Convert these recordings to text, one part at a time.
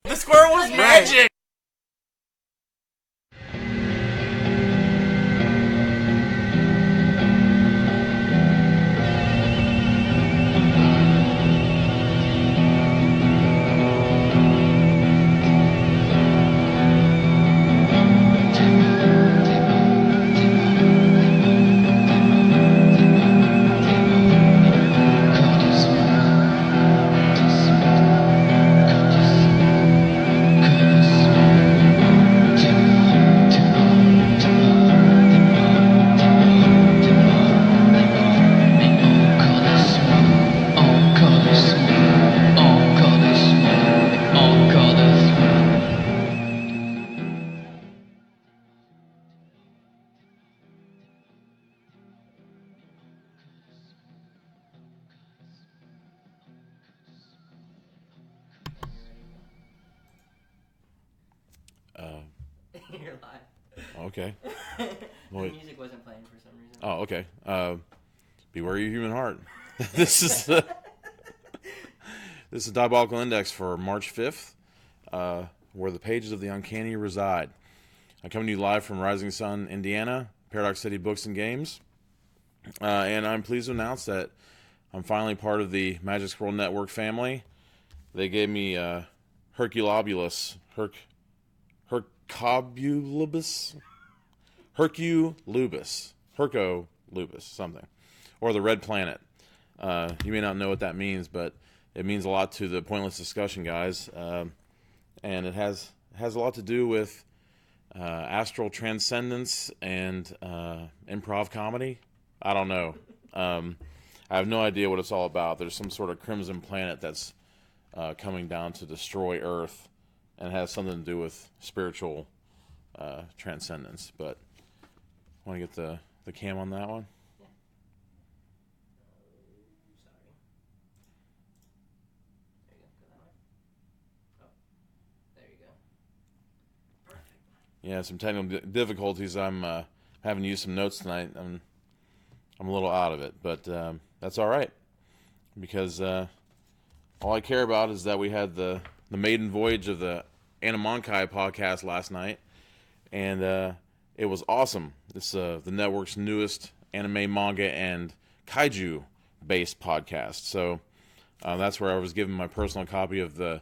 The squirrel was magic! You're live. Okay. The music wasn't playing for some reason. Oh, okay. Beware your human heart. This is Diabolical Index for March 5th, where the pages of the uncanny reside. I'm coming to you live from Rising Sun, Indiana, Paradox City Books and Games. And I'm pleased to announce that I'm finally part of the Magic Squirrel Network family. They gave me Herculobulus, Hercolubus, something, or the Red Planet. You may not know what that means, but it means a lot to the Pointless Discussion guys, and it has a lot to do with astral transcendence and improv comedy. I don't know. I have no idea what it's all about. There's some sort of crimson planet that's coming down to destroy Earth, and it has something to do with spiritual transcendence. But want to get the cam on that one? Yeah. Sorry. There you go. Go that way. Oh, there you go. Perfect. Yeah, some technical difficulties. I'm having to use some notes tonight. I'm a little out of it, but that's all right, because all I care about is that we had the maiden voyage of the Animonkai podcast last night, and it was awesome. It's the network's newest anime, manga, and kaiju-based podcast. So that's where I was given my personal copy of the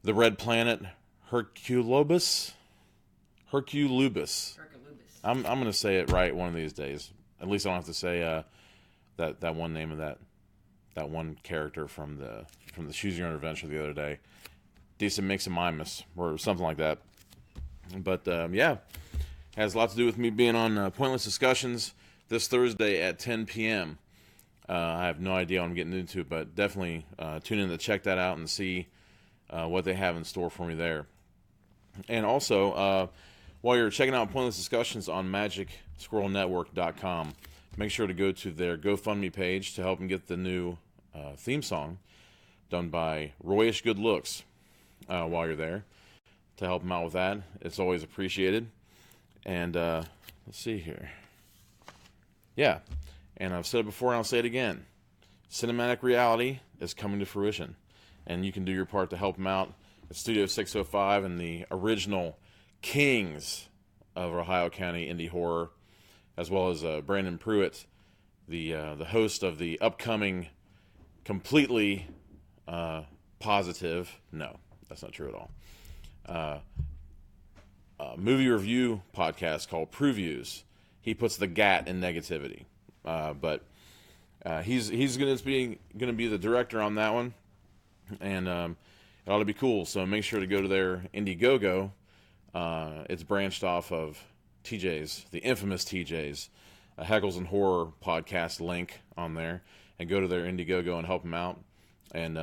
Red Planet, Hercolubus. I'm going to say it right one of these days. At least I don't have to say that one name of that one character from the Choose Your Own Adventure the other day. Decent Mix and Mimus, or something like that. But yeah, has a lot to do with me being on Pointless Discussions this Thursday at 10 p.m. I have no idea what I'm getting into, but definitely tune in to check that out and see what they have in store for me there. And also, while you're checking out Pointless Discussions on MagicSquirrelNetwork.com, make sure to go to their GoFundMe page to help them get the new theme song done by Royish Good Looks while you're there, to help them out with that. It's always appreciated. And let's see here. Yeah, and I've said it before and I'll say it again. Cinematic reality is coming to fruition, and you can do your part to help them out at Studio 605 and the original kings of Ohio County indie horror, as well as Brandon Pruitt, the host of the upcoming completely positive, no, that's not true at all, movie review podcast called Previews. He puts the GAT in negativity, but he's going to be the director on that one, and it ought to be cool. So make sure to go to their Indiegogo. It's branched off of TJ's, the infamous TJ's, Heckles and Horror podcast link on there, and go to their Indiegogo and help them out. And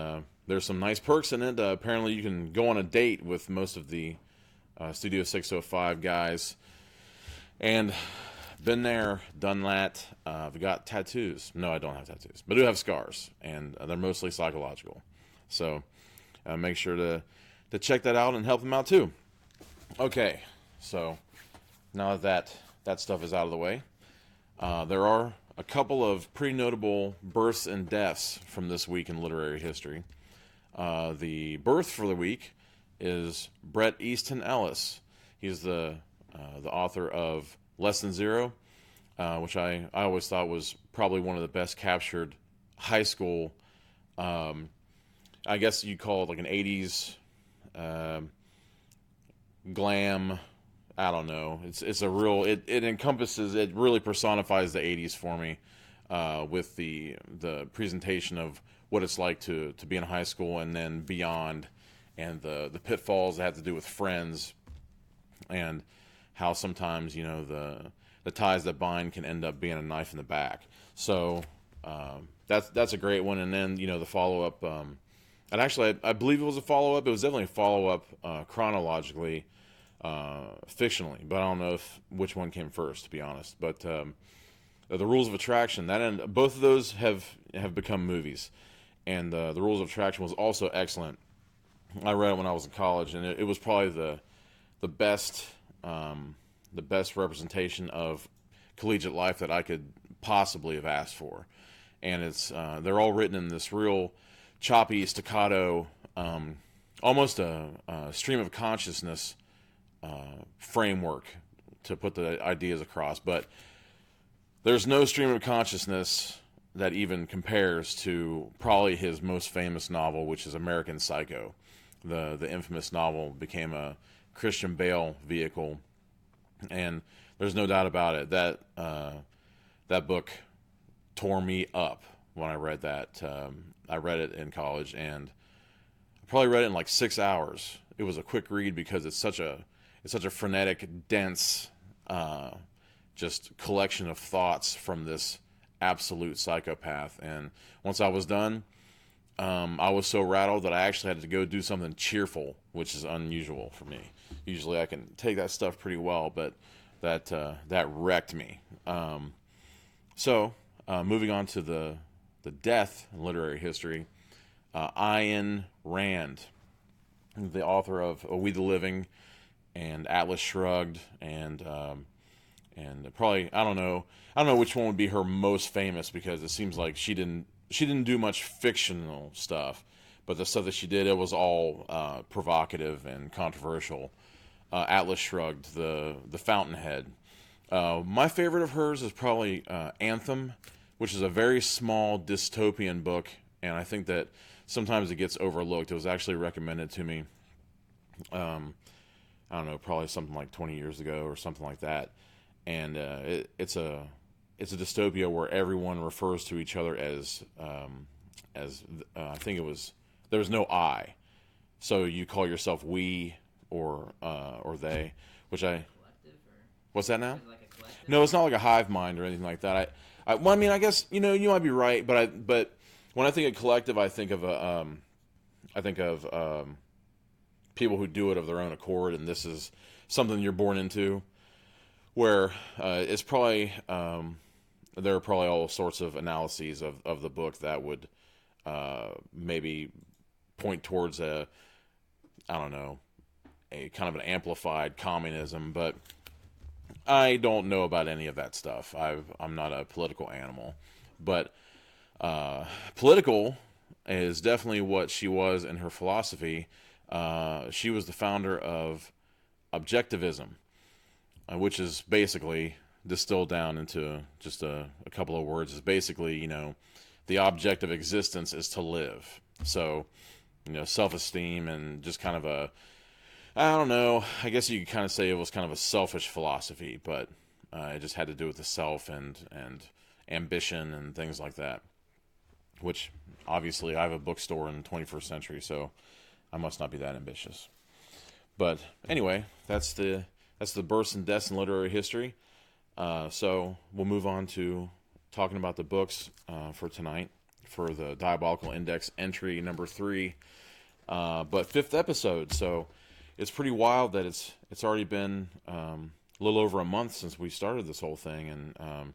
there's some nice perks in it. Apparently, you can go on a date with most of the Studio 605 guys, and been there, done that. I've got tattoos. No, I don't have tattoos, but I do have scars, and they're mostly psychological. So make sure to check that out and help them out too. Okay, so now that stuff is out of the way, there are a couple of pretty notable births and deaths from this week in literary history. The birth for the week is Bret Easton Ellis. He's the author of Less Than Zero, which I always thought was probably one of the best captured high school, I guess you'd call it like an 80s glam. I don't know. It's a real, it encompasses, it really personifies the 80s for me, with the presentation of what it's like to be in high school and then beyond, and the pitfalls that have to do with friends, and how sometimes, you know, the ties that bind can end up being a knife in the back. So that's a great one. And then, you know, the follow-up, and actually I believe it was a follow-up. It was definitely a follow-up chronologically, fictionally, but I don't know which one came first, to be honest. But the Rules of Attraction, both of those have become movies, and the Rules of Attraction was also excellent. I read it when I was in college, and it was probably the best representation of collegiate life that I could possibly have asked for. And it's they're all written in this real choppy staccato, almost a stream of consciousness framework to put the ideas across. But there's no stream of consciousness that even compares to probably his most famous novel, which is American Psycho. The infamous novel became a Christian Bale vehicle, and there's no doubt about it that that book tore me up when I read that. I read it in college, and I probably read it in like 6 hours. It was a quick read because it's such a frenetic, dense, just collection of thoughts from this absolute psychopath. And once I was done, I was so rattled that I actually had to go do something cheerful, which is unusual for me. Usually I can take that stuff pretty well, but that wrecked me. So moving on to the death in literary history, Ayn Rand, the author of We the Living and Atlas Shrugged, and probably I don't know which one would be her most famous, because it seems like she didn't do much fictional stuff, but the stuff that she did, it was all provocative and controversial. Atlas Shrugged, the Fountainhead. My favorite of hers is probably Anthem, which is a very small dystopian book, and I think that sometimes it gets overlooked. It was actually recommended to me, I don't know, probably something like 20 years ago or something like that. And it's a dystopia where everyone refers to each other as I think it was, there's no I, so you call yourself we or they, which I. What's that now? Like a collective? No, it's not like a hive mind or anything like that. Well, I mean, I guess you might be right, but when I think of collective, I think of people who do it of their own accord, and this is something you're born into, where it's probably there are probably all sorts of analyses of the book that would maybe point towards a kind of an amplified communism, but I don't know about any of that stuff. I'm not a political animal, but political is definitely what she was in her philosophy. She was the founder of objectivism, which is basically distilled down into just a couple of words. Is basically, the object of existence is to live. So, self-esteem and just kind of I don't know, I guess you could kind of say it was kind of a selfish philosophy, but it just had to do with the self and ambition and things like that, which obviously I have a bookstore in the 21st century, so I must not be that ambitious. But anyway, that's the births and deaths in literary history. So we'll move on to talking about the books for tonight, for the Diabolical Index entry number 3, but 5th episode. So it's pretty wild that it's already been a little over a month since we started this whole thing, and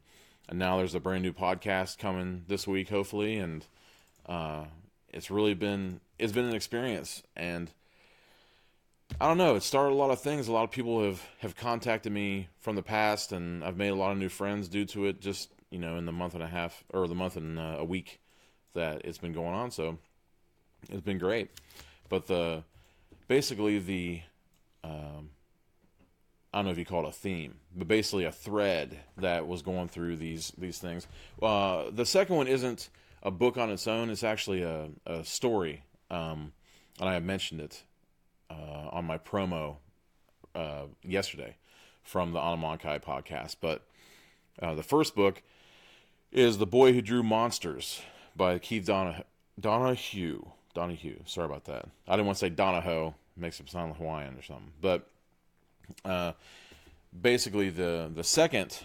now there's a brand new podcast coming this week, hopefully, and it's been an experience, and I don't know, it started a lot of things. A lot of people have contacted me from the past, and I've made a lot of new friends due to it, just in the month and a half, or the month and a week that it's been going on. So it's been great. But the basically I don't know if you call it a theme, but basically a thread that was going through these things. The second one isn't a book on its own; it's actually a story, and I have mentioned it on my promo yesterday from the Anamonkai podcast. But the first book is The Boy Who Drew Monsters by Keith Donohue. Sorry about that. I didn't want to say Donohue. Makes it sound Hawaiian or something. But basically, the second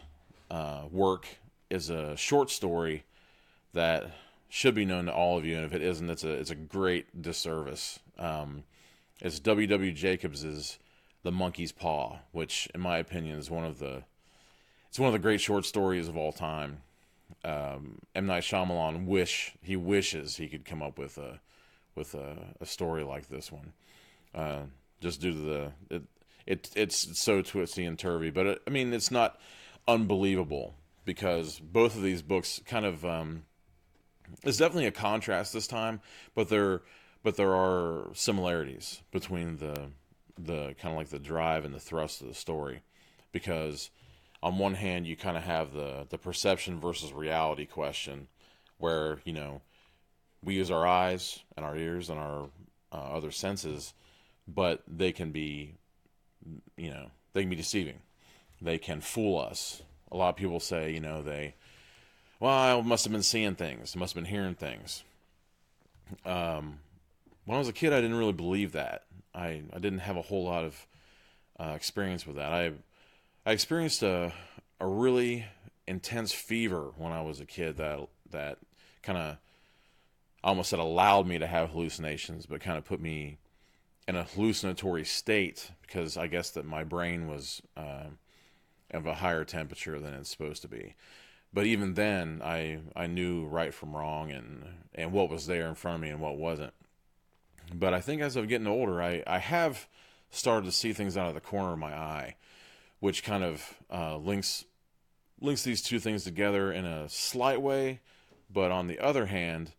work is a short story that should be known to all of you, and if it isn't, it's a great disservice. It's W.W. Jacobs's The Monkey's Paw, which, in my opinion, is one of the great short stories of all time. M. Night Shyamalan wishes he could come up with a story like this one, just due to it's so twisty and turvy. But I mean, it's not unbelievable, because both of these books kind of it's definitely a contrast this time, but there are similarities between the kind of like the drive and the thrust of the story, because on one hand you kind of have the perception versus reality question, where, you know, we use our eyes and our ears and our other senses, but they can be, you know, they can be deceiving. They can fool us. A lot of people say, you know, I must have been seeing things, must have been hearing things. When I was a kid, I didn't really believe that. I didn't have a whole lot of experience with that. I experienced a really intense fever when I was a kid that kind of, I almost said allowed me to have hallucinations, but kind of put me in a hallucinatory state, because I guess that my brain was of a higher temperature than it's supposed to be. But even then, I knew right from wrong, and what was there in front of me and what wasn't. But I think as I'm getting older, I have started to see things out of the corner of my eye, which kind of links these two things together in a slight way. But on the other hand,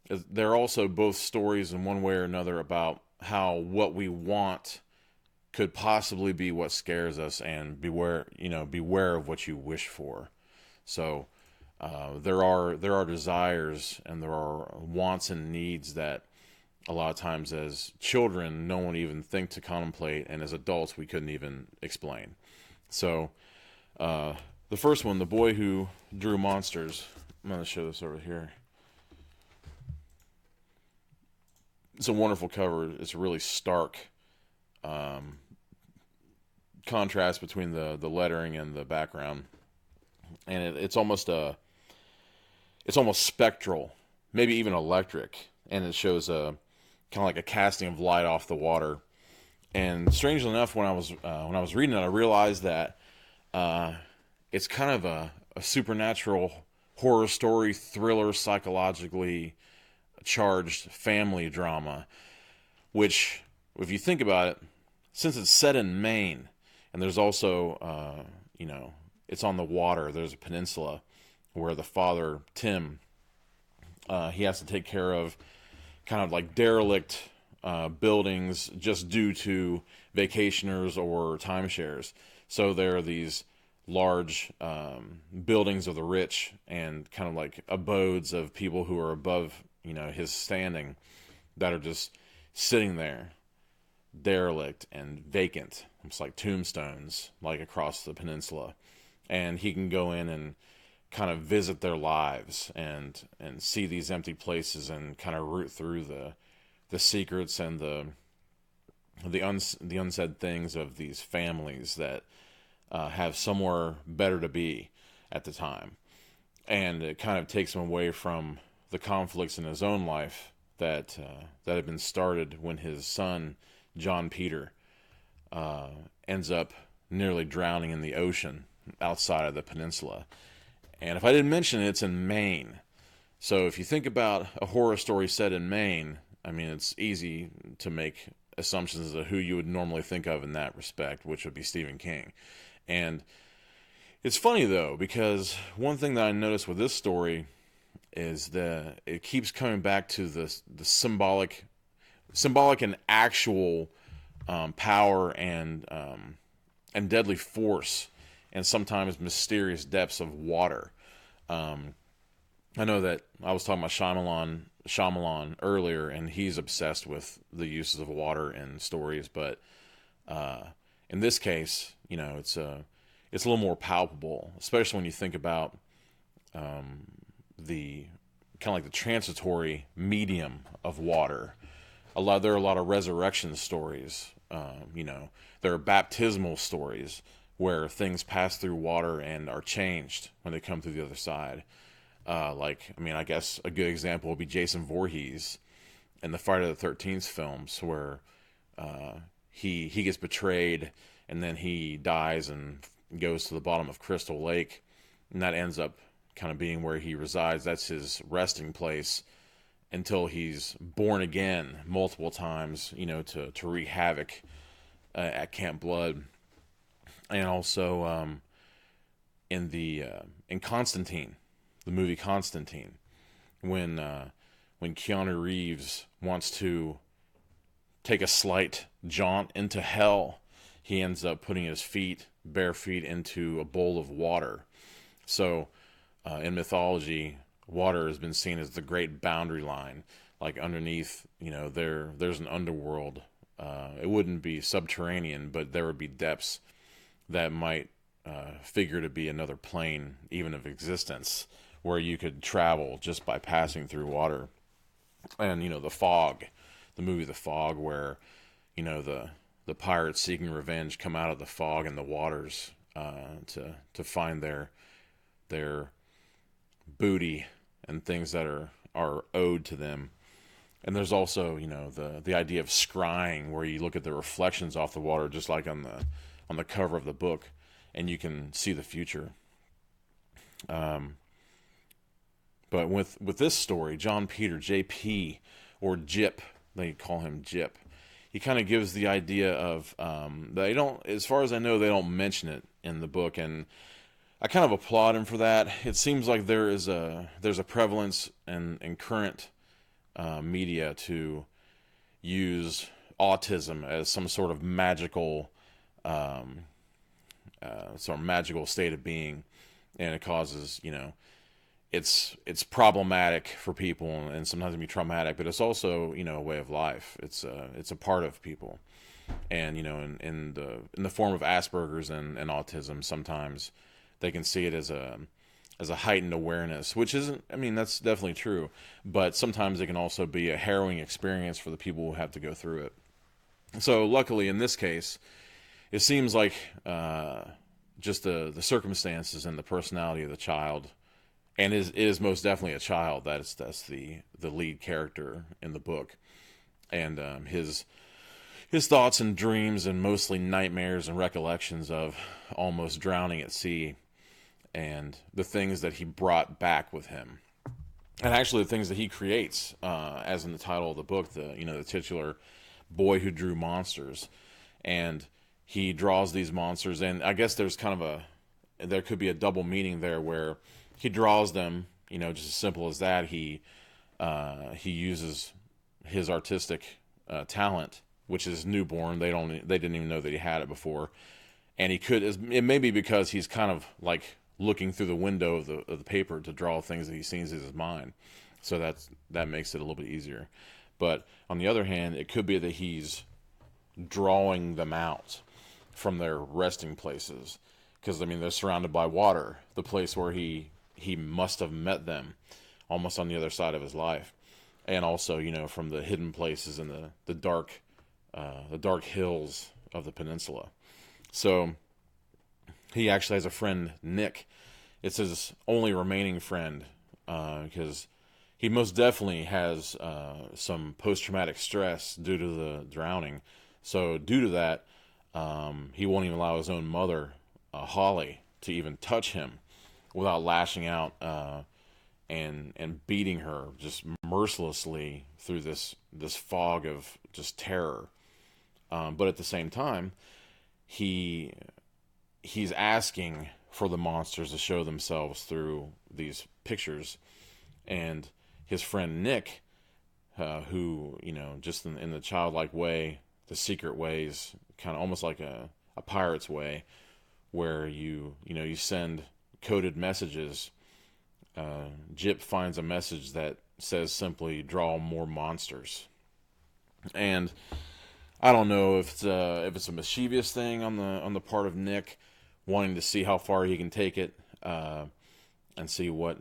they're also both stories in one way or another about how what we want could possibly be what scares us, and beware of what you wish for. So there are desires and there are wants and needs that a lot of times as children no one even think to contemplate, and as adults we couldn't even explain. So the first one, The Boy Who Drew Monsters, I'm going to show this over here. It's a wonderful cover. It's a really stark contrast between the lettering and the background, and it's almost spectral, maybe even electric, and it shows a kind of like a casting of light off the water. And strangely enough, when I was reading it, I realized that it's kind of a supernatural horror story, thriller, psychologically charged family drama, which, if you think about it, since it's set in Maine, and there's also it's on the water, there's a peninsula where the father, Tim, he has to take care of kind of like derelict buildings just due to vacationers or timeshares. So there are these large buildings of the rich and kind of like abodes of people who are above, his standing, that are just sitting there, derelict and vacant. It's like tombstones, like across the peninsula. And he can go in and kind of visit their lives and see these empty places and kind of root through the secrets and the unsaid things of these families that have somewhere better to be at the time. And it kind of takes him away from the conflicts in his own life that had been started when his son, John Peter, ends up nearly drowning in the ocean outside of the peninsula. And if I didn't mention it, it's in Maine. So if you think about a horror story set in Maine, I mean, it's easy to make assumptions as to who you would normally think of in that respect, which would be Stephen King. And it's funny, though, because one thing that I noticed with this story is that it keeps coming back to the symbolic and actual power and deadly force, and sometimes mysterious depths of water. I know that I was talking about Shyamalan earlier, and he's obsessed with the uses of water in stories. But in this case, it's a little more palpable, especially when you think about the kind of like the transitory medium of water. There are a lot of resurrection stories. There are baptismal stories where things pass through water and are changed when they come through the other side. I guess a good example would be Jason Voorhees in the Friday the 13th films, where he gets betrayed and then he dies and goes to the bottom of Crystal Lake, and that ends up kind of being where he resides. That's his resting place until he's born again multiple times, to wreak havoc at Camp Blood. And also in Constantine, the movie Constantine, when Keanu Reeves wants to take a slight jaunt into hell, he ends up putting his bare feet into a bowl of water. So in mythology, water has been seen as the great boundary line. Like underneath, there's an underworld. It wouldn't be subterranean, but there would be depths that might figure to be another plane, even of existence, where you could travel just by passing through water. And the Fog, the movie The Fog, where the pirates seeking revenge come out of the fog and the waters to find their booty and things that are owed to them. And there's also the idea of scrying, where you look at the reflections off the water, just like on the cover of the book, and you can see the future. But with this story, John Peter, JP, or Jip, they call him Jip, he kind of gives the idea of, they don't, as far as I know, they don't mention it in the book, and I kind of applaud him for that. It seems like there's a prevalence in current media to use autism as some sort of magical state of being, and it causes, it's problematic for people, and sometimes it can be traumatic, but it's also, a way of life. It's a part of people. And, in the form of Asperger's and autism, sometimes they can see it as a heightened awareness, which isn't, that's definitely true, but sometimes it can also be a harrowing experience for the people who have to go through it. So luckily in this case, it seems like just the circumstances and the personality of the child, and it is most definitely a child. That's the lead character in the book, and his thoughts and dreams, and mostly nightmares and recollections of almost drowning at sea, and the things that he brought back with him, and actually the things that he creates, as in the title of the book, the titular boy who drew monsters. And he draws these monsters, and I guess there's there could be a double meaning there, where he draws them, just as simple as that. He uses his artistic talent, which is newborn. They didn't even know that he had it before, and it may be because he's kind of like looking through the window of the paper to draw things that he sees in his mind. So that makes it a little bit easier. But on the other hand, it could be that he's drawing them out from their resting places, because they're surrounded by water, the place where he must have met them, almost on the other side of his life, and also from the hidden places in the dark hills of the peninsula. So he actually has a friend, Nick. It's his only remaining friend, because he most definitely has some post-traumatic stress due to the drowning. So due to that, he won't even allow his own mother, Holly, to even touch him without lashing out and beating her just mercilessly through this fog of just terror. But at the same time, he's asking for the monsters to show themselves through these pictures, and his friend Nick, who just in the childlike way secret ways, kind of almost like a pirate's way, where you send coded messages. Jip finds a message that says simply "draw more monsters," and I don't know if it's a mischievous thing on the part of Nick, wanting to see how far he can take it, and see what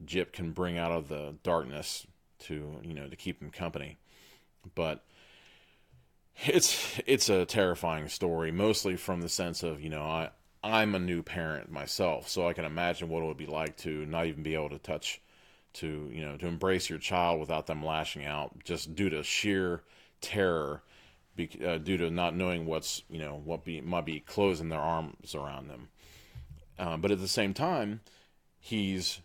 Jip can bring out of the darkness to keep him company. But it's a terrifying story, mostly from the sense of I'm a new parent myself, so I can imagine what it would be like to not even be able to touch, to embrace your child without them lashing out, just due to sheer terror, due to not knowing what might be closing their arms around them. But at the same time, he's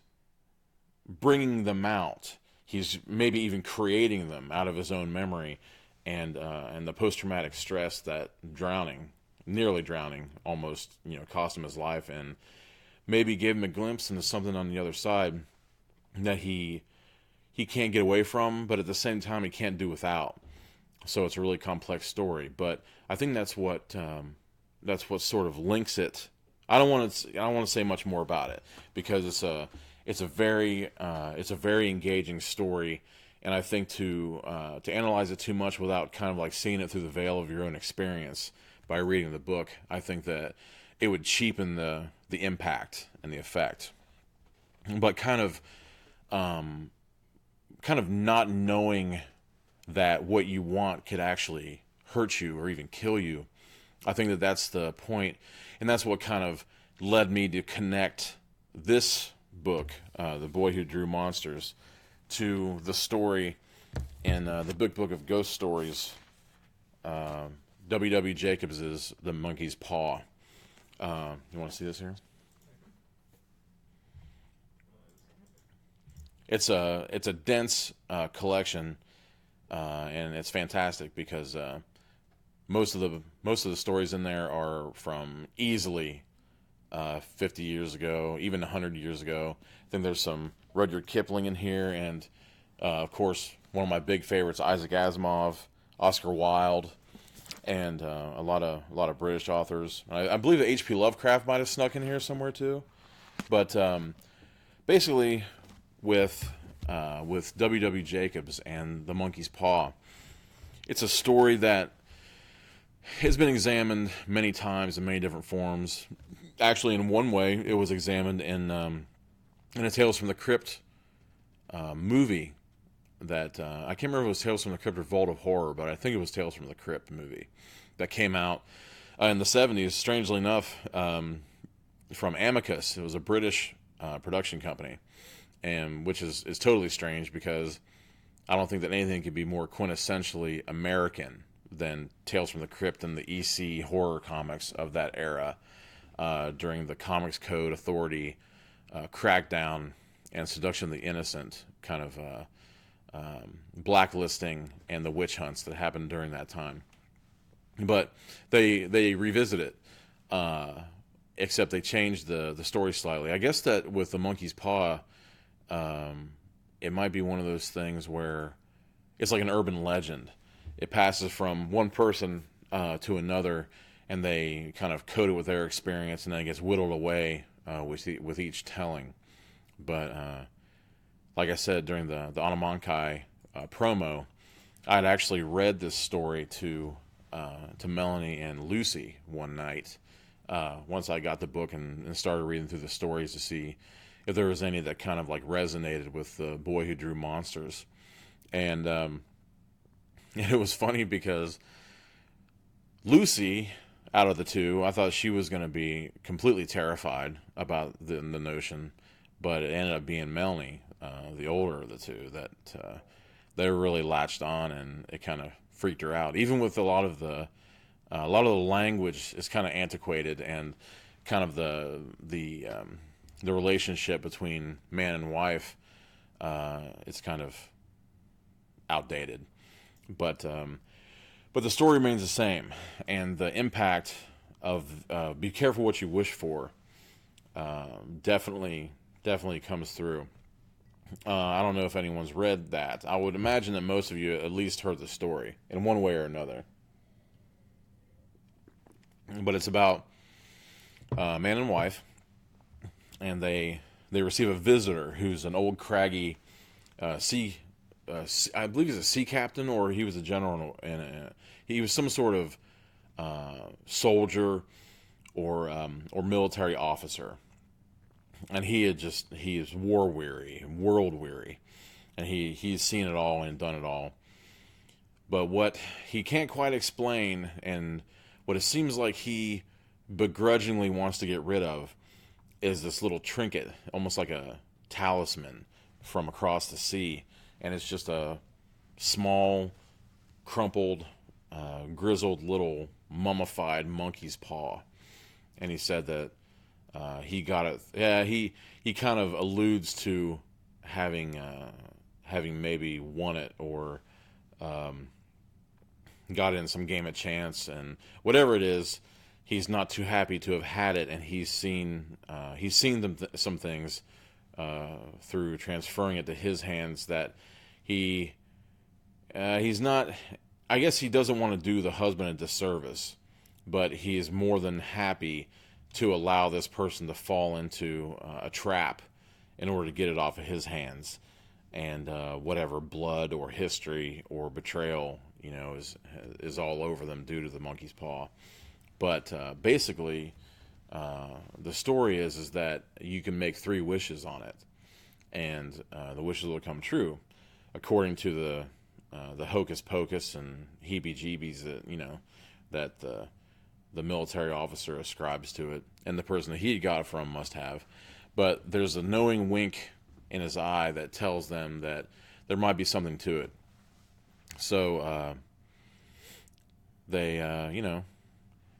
bringing them out. He's maybe even creating them out of his own memory, and the post-traumatic stress that nearly drowning, almost cost him his life, and maybe gave him a glimpse into something on the other side that he can't get away from, but at the same time he can't do without. So it's a really complex story, but I think that's what sort of links it. I don't want to say much more about it, because it's a very engaging story, and I think to analyze it too much without kind of like seeing it through the veil of your own experience by reading the book, I think that it would cheapen the impact and the effect. But kind of not knowing that what you want could actually hurt you or even kill you, I think that that's the point, and that's what kind of led me to connect this book, The Boy Who Drew Monsters, to the story in the Big Book of Ghost Stories, W.W. Jacobs' The Monkey's Paw. You want to see this here? It's a dense collection, and it's fantastic because most of the stories in there are from easily 50 years ago, even 100 years ago. I think there's some Rudyard Kipling in here, and of course one of my big favorites, Isaac Asimov, Oscar Wilde, and a lot of British authors. I believe that H.P. Lovecraft might have snuck in here somewhere too. But basically, with W.W. Jacobs and The Monkey's Paw, it's a story that has been examined many times in many different forms. Actually, in one way, it was examined in a Tales from the Crypt movie that I can't remember if it was Tales from the Crypt or Vault of Horror, but I think it was Tales from the Crypt movie that came out in the 70s, strangely enough, from Amicus. It was a British production company, and which is totally strange, because I don't think that anything could be more quintessentially American than Tales from the Crypt and the EC horror comics of that era, during the Comics Code Authority crackdown and seduction of the innocent kind of blacklisting and the witch hunts that happened during that time. But they revisit it, except they changed the story slightly. I guess that with The Monkey's Paw, it might be one of those things where it's like an urban legend. It passes from one person to another, and they kind of code it with their experience, and then it gets whittled away with each telling. But like I said during the Anamankai promo, I'd actually read this story to Melanie and Lucy one night, once I got the book and started reading through the stories to see if there was any that kind of like resonated with The Boy Who Drew Monsters. And it was funny because Lucy, out of the two, I thought she was going to be completely terrified about the notion, but it ended up being Melanie, the older of the two, that they really latched on, and it kind of freaked her out. Even with a lot of the language is kind of antiquated, and kind of the relationship between man and wife, it's kind of outdated. But the story remains the same, and the impact of be careful what you wish for definitely comes through. I don't know if anyone's read that. I would imagine that most of you at least heard the story in one way or another. But it's about man and wife, and they receive a visitor who's an old craggy I believe he's a sea captain, or he was a general, and he was some sort of soldier or military officer, and he is war weary, world weary, and he's seen it all and done it all. But what he can't quite explain, and what it seems like he begrudgingly wants to get rid of, is this little trinket, almost like a talisman from across the sea. And it's just a small, crumpled, grizzled little mummified monkey's paw. And he said that he got it. Yeah, he kind of alludes to having maybe won it, or got in some game of chance, and whatever it is, he's not too happy to have had it, and he's seen some things through transferring it to his hands that he's not. I guess he doesn't want to do the husband a disservice, but he is more than happy to allow this person to fall into a trap in order to get it off of his hands, and whatever blood or history or betrayal, is all over them due to the monkey's paw. But basically, the story is that you can make 3 wishes on it, and the wishes will come true, according to the hocus pocus and heebie-jeebies that the military officer ascribes to it, and the person that he got it from must have. But there's a knowing wink in his eye that tells them that there might be something to it. So they,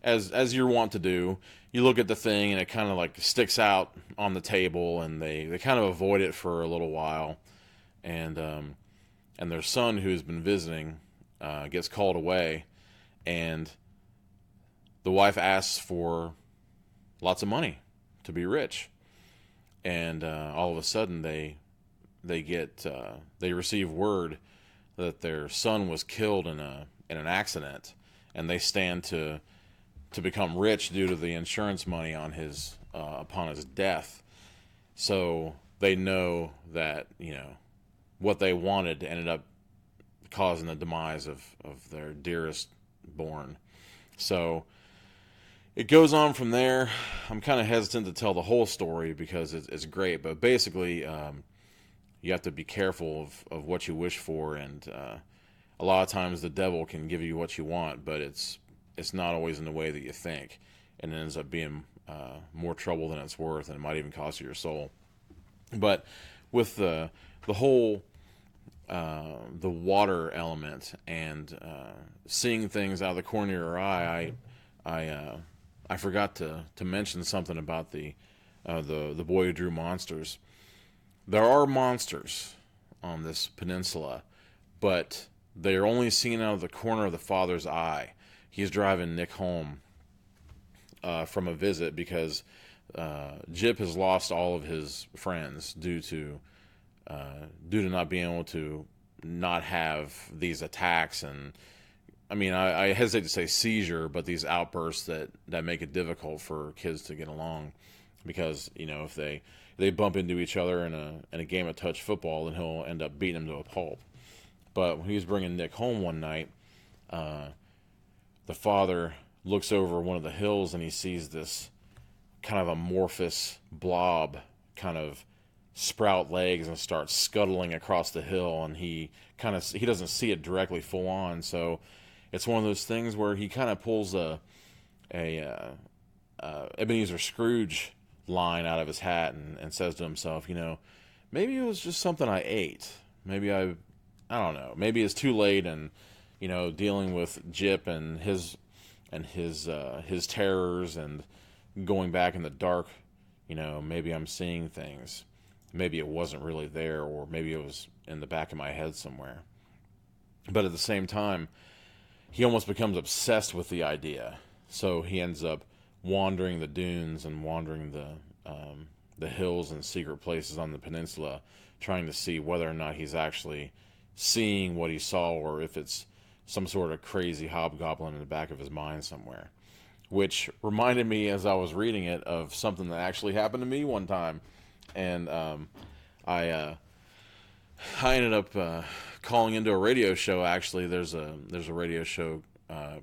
as you're wont to do, you look at the thing and it kind of like sticks out on the table, and they kind of avoid it for a little while, and their son, who's been visiting, gets called away, and the wife asks for lots of money to be rich, and all of a sudden they receive word that their son was killed in an accident, and they stand to become rich due to the insurance money on his upon his death. So they know that what they wanted ended up causing the demise of their dearest born. So it goes on from there. I'm kind of hesitant to tell the whole story because it's great, but basically you have to be careful of what you wish for, and a lot of times the devil can give you what you want, but it's not always in the way that you think, and it ends up being more trouble than it's worth, and it might even cost you your soul. But with the whole the water element and seeing things out of the corner of your eye, I forgot to mention something about the boy who drew monsters. There are monsters on this peninsula, but they are only seen out of the corner of the father's eye. He's driving Nick home from a visit because Jip has lost all of his friends due to not being able to not have these attacks, and I hesitate to say seizure, but these outbursts that make it difficult for kids to get along, because if they bump into each other in a game of touch football, then he'll end up beating them to a pulp. But when he was bringing Nick home one night, the father looks over one of the hills and he sees this kind of amorphous blob kind of sprout legs and start scuttling across the hill, and he doesn't see it directly full on, so it's one of those things where he kind of pulls a Ebenezer Scrooge line out of his hat and says to himself, maybe it was just something I ate. Maybe I don't know. Maybe it's too late, and dealing with Jip and his terrors and going back in the dark. Maybe I'm seeing things. Maybe it wasn't really there, or maybe it was in the back of my head somewhere. But at the same time, he almost becomes obsessed with the idea. So he ends up wandering the dunes and wandering the hills and secret places on the peninsula, trying to see whether or not he's actually seeing what he saw, or if it's some sort of crazy hobgoblin in the back of his mind somewhere. which reminded me as I was reading it of something that actually happened to me one time. And I ended up calling into a radio show. Actually, there's a radio show,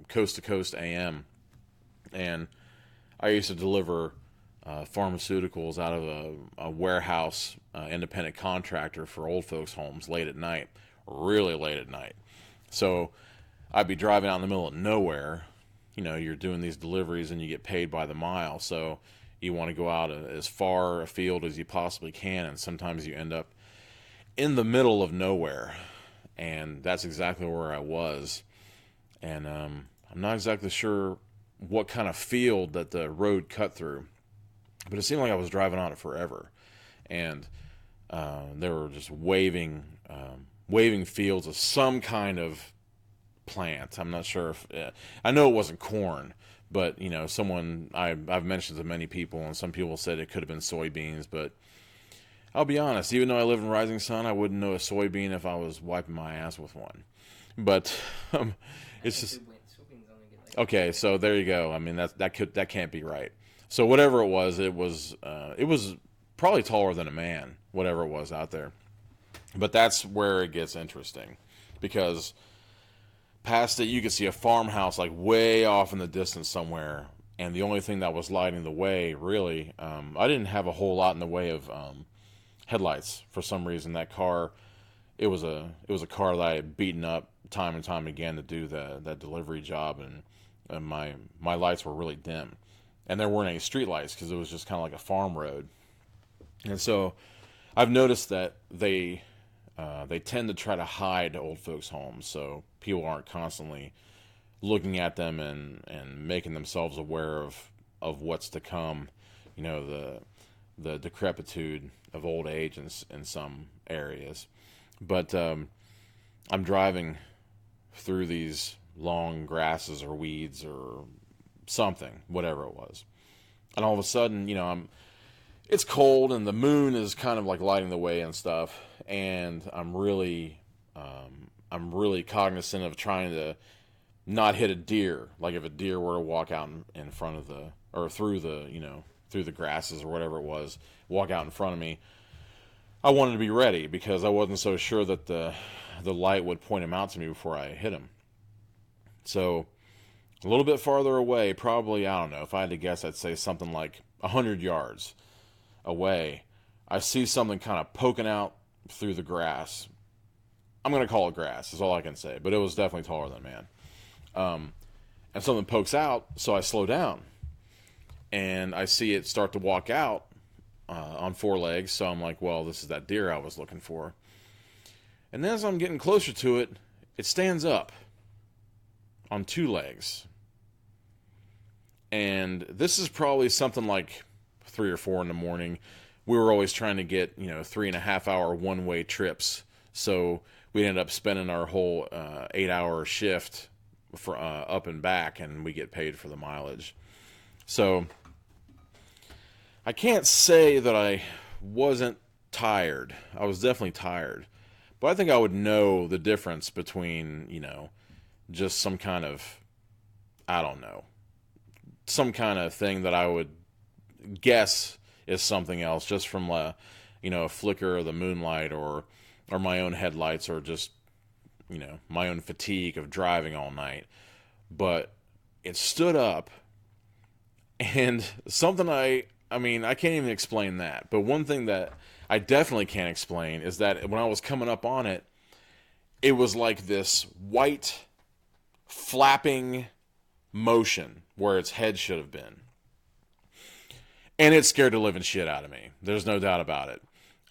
Coast to Coast AM, and I used to deliver pharmaceuticals out of a warehouse, independent contractor for old folks' homes late at night, really late at night. So I'd be driving out in the middle of nowhere. You know, you're doing these deliveries and you get paid by the mile, so you want to go out as far afield as you possibly can, and sometimes you end up in the middle of nowhere, and that's exactly where I was. And I'm not exactly sure what kind of field that the road cut through, but it seemed like I was driving on it forever. And there were just waving fields of some kind of plant. I'm not sure if I know it wasn't corn, but you know, I've mentioned to many people, and some people said it could have been soybeans. But I'll be honest, even though I live in Rising Sun, I wouldn't know a soybean if I was wiping my ass with one. But it's just okay. So there you go. I mean, that can't be right. So whatever it was probably taller than a man, whatever it was out there. But that's where it gets interesting, because past it, you could see a farmhouse like way off in the distance somewhere, and the only thing that was lighting the way, really, I didn't have a whole lot in the way of headlights for some reason. That car, it was a car that I had beaten up time and time again to do that delivery job, and my lights were really dim, and there weren't any street lights because it was just kind of like a farm road. And so I've noticed that they tend to try to hide old folks' homes, so people aren't constantly looking at them and making themselves aware of what's to come. You know, the decrepitude of old age in some areas. But I'm driving through these long grasses or weeds or something, whatever it was, and all of a sudden, you know, it's cold and the moon is kind of like lighting the way and stuff, and I'm really cognizant of trying to not hit a deer. Like if a deer were to walk out in front of through the grasses or whatever it was, walk out in front of me, I wanted to be ready because I wasn't so sure that the light would point him out to me before I hit him. So a little bit farther away, probably, I don't know, if I had to guess, I'd say something like 100 yards away, I see something kind of poking out through the grass. I'm going to call it grass, is all I can say, but it was definitely taller than a man. And something pokes out, so I slow down. And I see it start to walk out on four legs, so I'm like, well, this is that deer I was looking for. And then as I'm getting closer to it, it stands up on two legs. And this is probably something like 3 or 4 in the morning. We were always trying to get, 3.5 hour one-way trips. So we ended up spending our whole 8-hour shift for up and back, and we get paid for the mileage. So I can't say that I wasn't tired. I was definitely tired. But I think I would know the difference between, just some kind of, I don't know, some kind of thing that I would guess is something else, just from a flicker of the moonlight or my own headlights, or just my own fatigue of driving all night. But it stood up, and something I can't even explain that. But one thing that I definitely can't explain is that when I was coming up on it, it was like this white flapping motion where its head should have been. And it scared the living shit out of me. There's no doubt about it.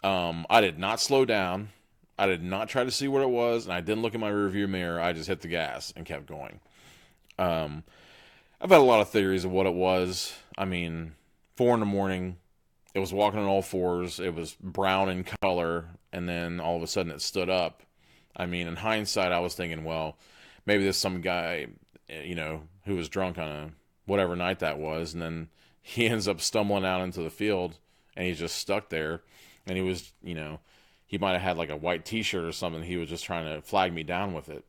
I did not slow down. I did not try to see what it was, and I didn't look in my rearview mirror. I just hit the gas and kept going. I've had a lot of theories of what it was. 4 in the morning, it was walking on all fours. It was brown in color, and then all of a sudden it stood up. In hindsight, I was thinking, well, maybe there's some guy, who was drunk on a whatever night that was, and then he ends up stumbling out into the field, and he's just stuck there. And he was, he might have had like a white t-shirt or something. He was just trying to flag me down with it.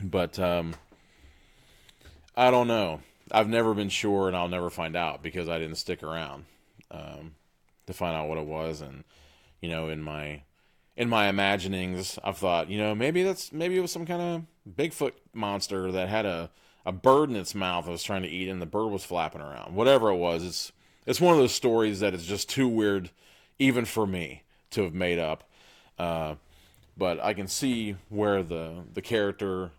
But I don't know. I've never been sure, and I'll never find out because I didn't stick around to find out what it was. And in my imaginings, I've thought, maybe it was some kind of Bigfoot monster that had a bird in its mouth that was trying to eat, and the bird was flapping around. Whatever it was, it's one of those stories that is just too weird, even for me, to have made up. But I can see where the character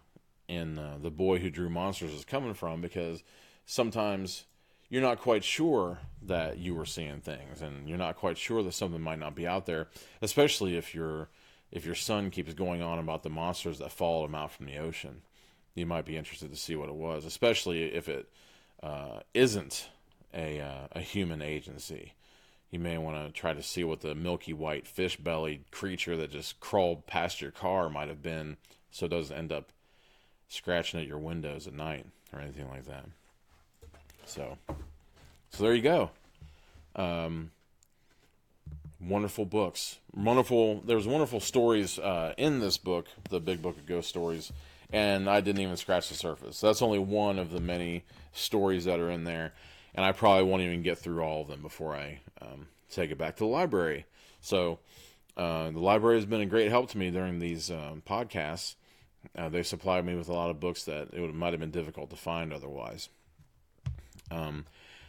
in The Boy Who Drew Monsters is coming from, because sometimes you're not quite sure that you were seeing things, and you're not quite sure that something might not be out there, especially if your son keeps going on about the monsters that followed him out from the ocean. You might be interested to see what it was, especially if it isn't a human agency. You may want to try to see what the milky white fish-bellied creature that just crawled past your car might have been, so it doesn't end up scratching at your windows at night or anything like that. So there you go. Wonderful books. There's wonderful stories in this book, the Big Book of Ghost Stories, and I didn't even scratch the surface. That's only one of the many stories that are in there, and I probably won't even get through all of them before I take it back to the library. So the library has been a great help to me during these podcasts. They supplied me with a lot of books that might have been difficult to find otherwise.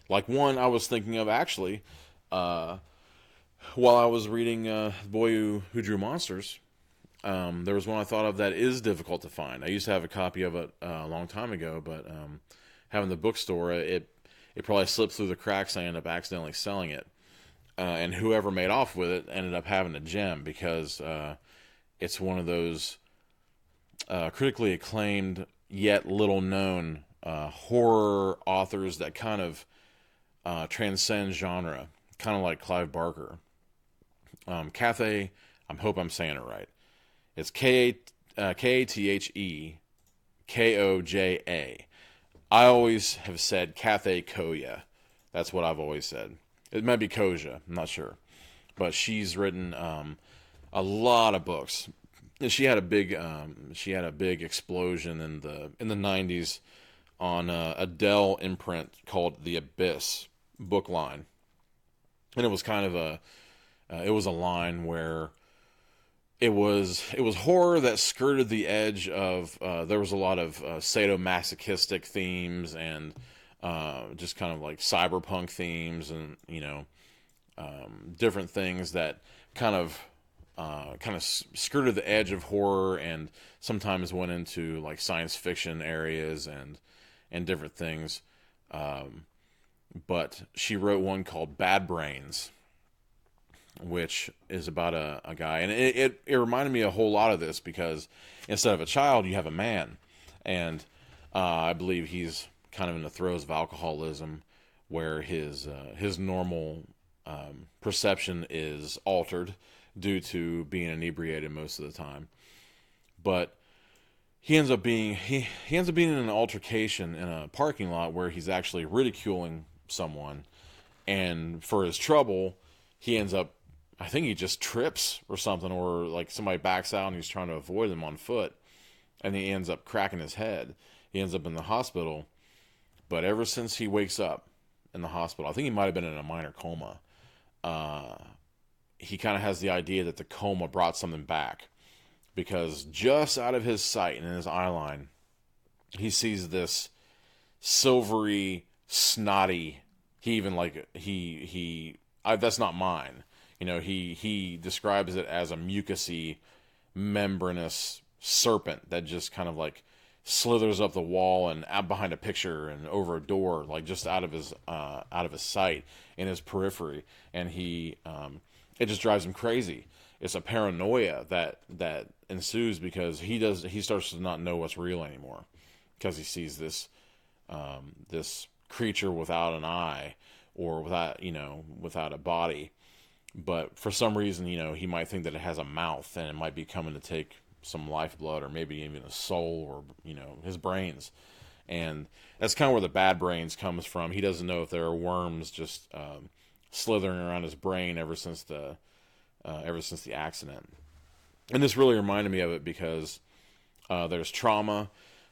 Like one I was thinking of actually, while I was reading The Boy Who Drew Monsters, there was one I thought of that is difficult to find. I used to have a copy of it a long time ago, but having the bookstore, it probably slipped through the cracks. I ended up accidentally selling it. And whoever made off with it ended up having a gem, because it's one of those critically acclaimed yet little known horror authors that kind of transcend genre, kind of like Clive Barker. Cathay, I hope I'm saying it right. It's Kathe Koja. I always have said Cathay Koja. That's what I've always said. It might be Koja, I'm not sure. But she's written a lot of books. She had a big explosion in the 90s on a Dell imprint called The Abyss book line, and it was kind of a line where it was horror that skirted the edge of there was a lot of sadomasochistic themes and just kind of like cyberpunk themes, and different things that kind of skirted the edge of horror, and sometimes went into like science fiction areas and different things. But she wrote one called Bad Brains, which is about a guy, and it reminded me a whole lot of this, because instead of a child, you have a man, and I believe he's kind of in the throes of alcoholism, where his normal perception is altered due to being inebriated most of the time. But he ends up being in an altercation in a parking lot where he's actually ridiculing someone, and for his trouble, he ends up, I think he just trips or something, or like somebody backs out and he's trying to avoid them on foot, and he ends up cracking his head. He ends up in the hospital, but ever since he wakes up in the hospital, I think he might have been in a minor coma, he kind of has the idea that the coma brought something back, because just out of his sight and in his eye line, he sees this silvery, snotty, that's not mine. He describes it as a mucousy, membranous serpent that just kind of like slithers up the wall and out behind a picture and over a door, like just out of his sight, in his periphery, and it just drives him crazy. It's a paranoia that ensues, because he starts to not know what's real anymore, because he sees this creature without an eye, or without a body, but for some reason he might think that it has a mouth, and it might be coming to take some lifeblood, or maybe even a soul, or his brains. And that's kind of where the bad brains comes from. He doesn't know if there are worms just slithering around his brain ever since the accident. And this really reminded me of it, because there's trauma,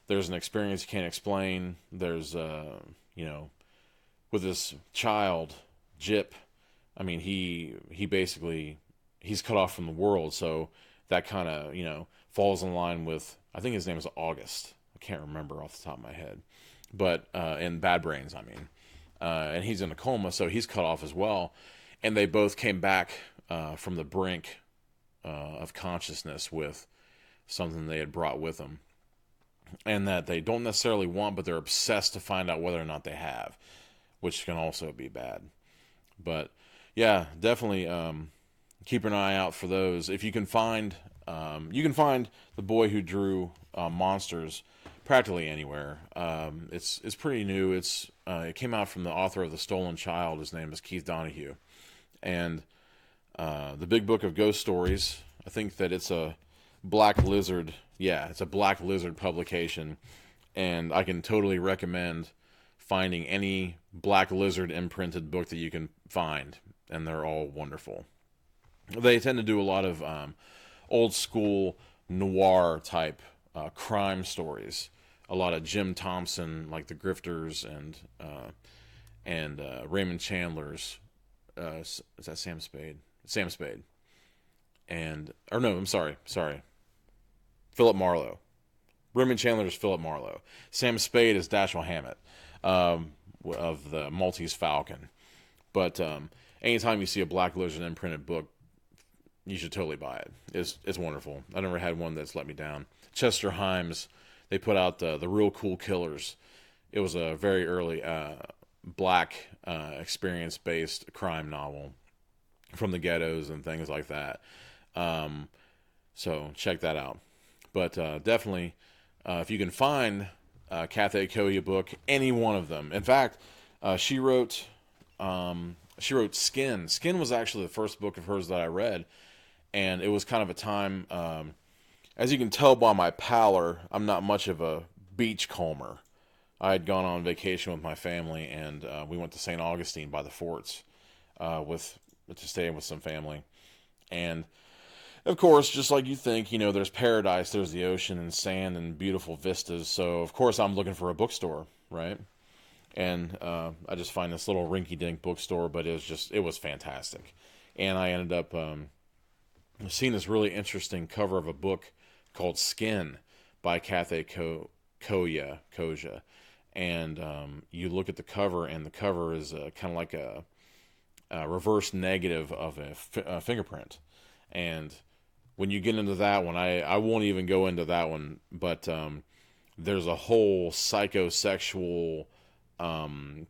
there's an experience you can't explain, there's you know, with this child, Jip, I mean, he basically, he's cut off from the world, so that kind of, you know, falls in line with, I think his name is August. I can't remember off the top of my head. But, in Bad Brains, I mean. And he's in a coma, so he's cut off as well. And they both came back from the brink of consciousness with something they had brought with them. And that they don't necessarily want, but they're obsessed to find out whether or not they have, which can also be bad. But, yeah, definitely keep an eye out for those. If you can find The Boy Who Drew Monsters practically anywhere. It's pretty new. It came out from the author of The Stolen Child. His name is Keith Donohue. And The Big Book of Ghost Stories, I think that it's a Black Lizard. Yeah, it's a Black Lizard publication. And I can totally recommend finding any Black Lizard imprinted book that you can find. And they're all wonderful. They tend to do a lot of old school noir type crime stories. A lot of Jim Thompson, like The Grifters, and Raymond Chandler's. Is that Sam Spade? Sam Spade. I'm sorry. Philip Marlowe. Raymond Chandler is Philip Marlowe. Sam Spade is Dashiell Hammett of the Maltese Falcon. But anytime you see a Black Lizard imprinted book, you should totally buy it. It's wonderful. I never had one that's let me down. Chester Himes, they put out the Real Cool Killers. It was a very early black experience-based crime novel from the ghettos and things like that. So check that out. But definitely, if you can find a Cathay Koya book, any one of them. In fact, she wrote Skin. Skin was actually the first book of hers that I read. And it was kind of a time, as you can tell by my pallor, I'm not much of a beachcomber. I had gone on vacation with my family, and we went to St. Augustine by the forts to stay with some family. And, of course, just like you think, you know, there's paradise, there's the ocean and sand and beautiful vistas. So, of course, I'm looking for a bookstore, right? And I just find this little rinky-dink bookstore, but it was fantastic. And I ended up seeing this really interesting cover of a book called Skin by Cathay Koya. And you look at the cover, and the cover is kind of like a reverse negative of a fingerprint. And when you get into that one, I won't even go into that one, but there's a whole psychosexual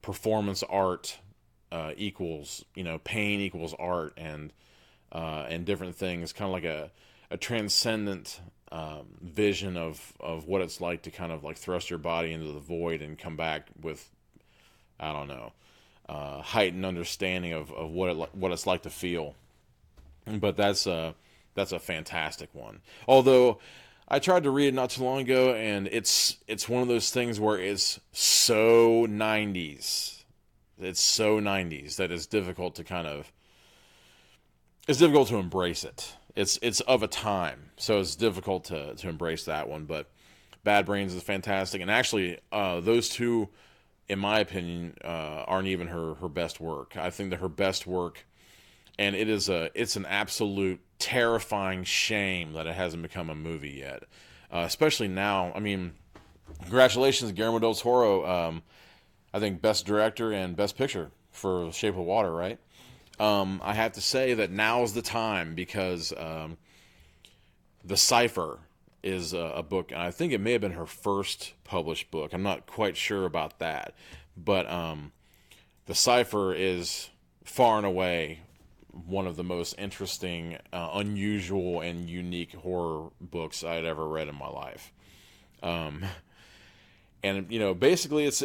performance art equals, you know, pain equals art, and different things, kind of like a transcendent vision of what it's like to kind of like thrust your body into the void and come back with, I don't know, heightened understanding of what it's like to feel. But that's a fantastic one. Although I tried to read it not too long ago, and it's one of those things where it's so 90s. It's so 90s that it's difficult to embrace it. It's of a time, so it's difficult to embrace that one. But Bad Brains is fantastic, and actually, those two, in my opinion, aren't even her best work. I think that her best work, and it's an absolute terrifying shame that it hasn't become a movie yet, especially now. I mean, congratulations, Guillermo del Toro. I think Best Director and Best Picture for Shape of Water, right? I have to say that now's the time, because The Cipher is a book, and I think it may have been her first published book. I'm not quite sure about that. But The Cipher is far and away one of the most interesting, unusual, and unique horror books I'd ever read in my life. And, you know, basically it's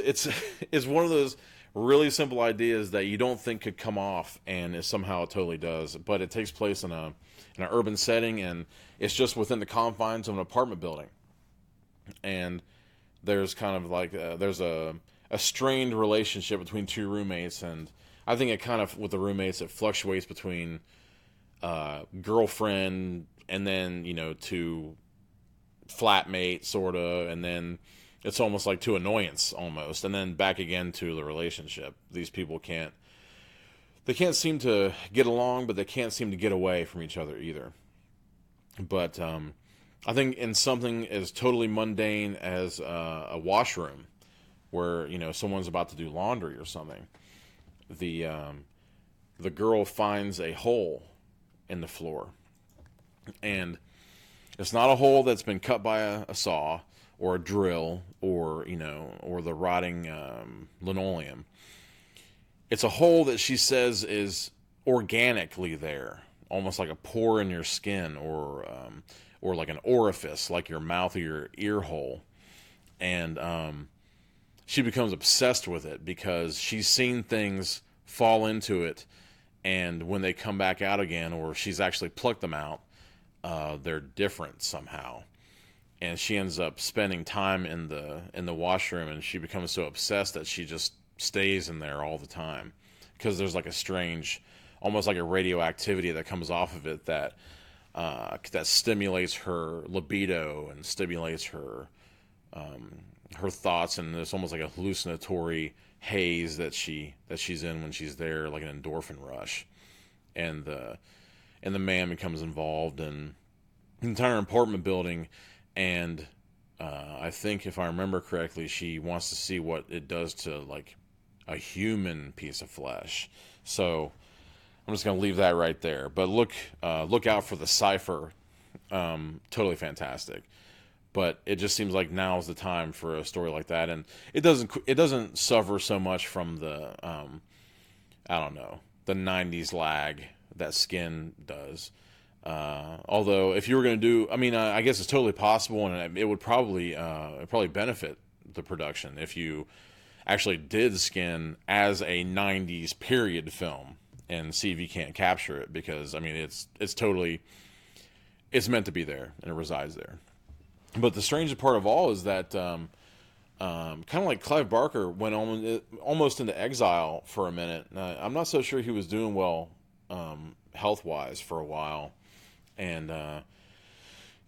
one of those really simple ideas that you don't think could come off, and somehow it totally does. But it takes place in an urban setting, and it's just within the confines of an apartment building. And there's kind of like there's a strained relationship between two roommates, and I think it kind of, with the roommates, it fluctuates between girlfriend and then, you know, to flatmate, sort of, and then it's almost like to annoyance almost, and then back again to the relationship. These people they can't seem to get along, but they can't seem to get away from each other either. But I think in something as totally mundane as a washroom, where, you know, someone's about to do laundry or something, the girl finds a hole in the floor, and it's not a hole that's been cut by a saw or a drill or, you know, or the rotting linoleum. It's a hole that she says is organically there, almost like a pore in your skin, or like an orifice, like your mouth or your ear hole. And she becomes obsessed with it because she's seen things fall into it, and when they come back out again, or she's actually plucked them out, they're different somehow. And she ends up spending time in the washroom, and she becomes so obsessed that she just stays in there all the time, because there's like a strange, almost like a radioactivity that comes off of it that stimulates her libido and stimulates her thoughts, and it's almost like a hallucinatory haze that she's in when she's there, like an endorphin rush. And the man becomes involved in the entire apartment building, and I think, if I remember correctly, she wants to see what it does to like a human piece of flesh. So I'm just gonna leave that right there. But look out for the cipher. Totally fantastic. But it just seems like now is the time for a story like that, and it doesn't suffer so much from the I don't know, the 90s lag that Skin does. Although if you were going to do, I mean, I guess it's totally possible, and it would probably benefit the production if you actually did Skin as a 90s period film and see if you can't capture it, because I mean it's meant to be there, and it resides there. But the strangest part of all is that kind of like Clive Barker went almost into exile for a minute. I'm not so sure he was doing well health-wise for a while, and